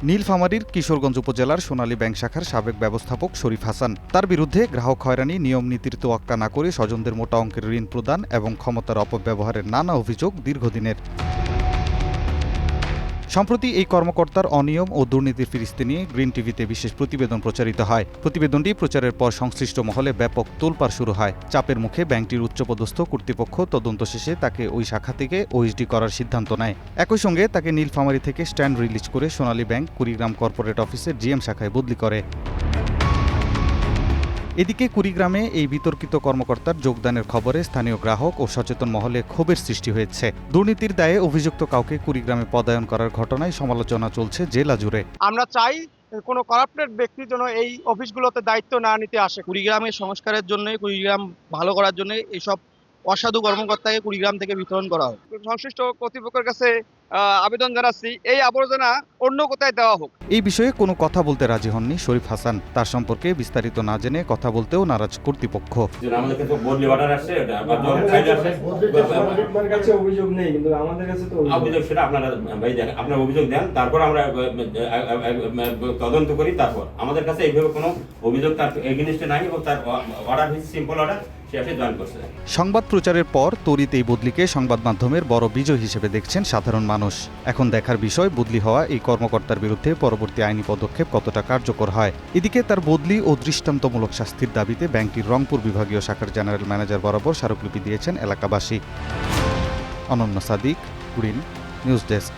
নীলফামারীর কিশোরগঞ্জ উপজেলার সোনালী ব্যাংক শাখার সাবেক ব্যবস্থাপক শরীফ হাসান, তার বিরুদ্ধে গ্রাহক হয়রানি, নিয়ম নীতির তোয়াক্কা না করে স্বজনদের মোটা অঙ্কের ঋণ প্রদান এবং ক্ষমতার অপব্যবহারের নানা অভিযোগ দীর্ঘদিনের। সম্প্রতি এই কর্মকর্তার অনিয়ম ও দুর্নীতির ফিরিস্তি নিয়ে গ্রিন টিভিতে বিশেষ প্রতিবেদন প্রচারিত হয়। প্রতিবেদনটি প্রচারের পর সংশ্লিষ্ট মহলে ব্যাপক তোলপাড় শুরু হয়। চাপের মুখে ব্যাংকটির উচ্চপদস্থ কর্তৃপক্ষ তদন্ত শেষে তাকে ওই শাখা থেকে ওএসডি করার সিদ্ধান্ত নেয়। একই সঙ্গে তাকে নীলফামারী থেকে স্ট্যান্ড রিলিজ করে সোনালী ব্যাংক কুড়িগ্রাম কর্পোরেট অফিসের জিএম শাখায় বদলি করে। এদিকে কুড়িগ্রামে এই বিতর্কিত কর্মকর্তার যোগদানের খবরে স্থানীয় গ্রাহক ও সচেতন মহলে ক্ষোভের সৃষ্টি হয়েছে। দুর্নীতির দায়ে অভিযুক্ত কাউকে কুড়িগ্রামে পদায়ন করার ঘটনায় সমালোচনা চলছে জেলা জুড়ে। আমরা চাই কোনো করাপ্টেড ব্যক্তি যেন এই অফিসগুলোতে দায়িত্ব না নিতে আসে। কুড়িগ্রামের সংস্কারের জন্য, কুড়িগ্রাম ভালো করার জন্য এইসব অসাধু কর্মকর্তাকে কুড়িগ্রাম থেকে বিতরণ করা হোক। সংশ্লিষ্ট কর্তৃপক্ষের কাছে আবেদন জানাচ্ছি, এই আবর্জনা অন্য কোথায় দেওয়া হোক। এই বিষয়ে কোনো কথা বলতে রাজি হননি শরীফ হাসান। তার সম্পর্কে বিস্তারিত না জেনে কথা বলতেও নারাজ কর্তৃপক্ষ। আমাদের কাছে বদলি অর্ডার আসছে, অভিযোগ নেই, কিন্তু আমাদের কাছে তো অভিযোগ সেটা আপনারা ভাই দেখেন, আপনার অভিযোগ দেন, তারপর আমরা তদন্ত করি। তারপর আমাদের কাছে এইভাবে কোনো অভিযোগ তার এগেইনস্টে নাই এবং তার অর্ডার হচ্ছে সিম্পল অর্ডার। সংবাদ প্রচারের পর তড়িৎ এই বদলিকে সংবাদ মাধ্যমের বড় বিজয় হিসেবে দেখছেন সাধারণ মানুষ। এখন দেখার বিষয় বদলি হওয়া এই কর্মকর্তার বিরুদ্ধে পরবর্তী আইনি পদক্ষেপ কতটা কার্যকর হয়। এদিকে তার বদলি ও দৃষ্টান্তমূলক শাস্তির দাবিতে ব্যাংকটির রংপুর বিভাগীয় শাখার জেনারেল ম্যানেজার বরাবর স্মারকলিপি দিয়েছেন এলাকাবাসী। অনন্য সাদিক, গ্রিন নিউজ ডেস্ক।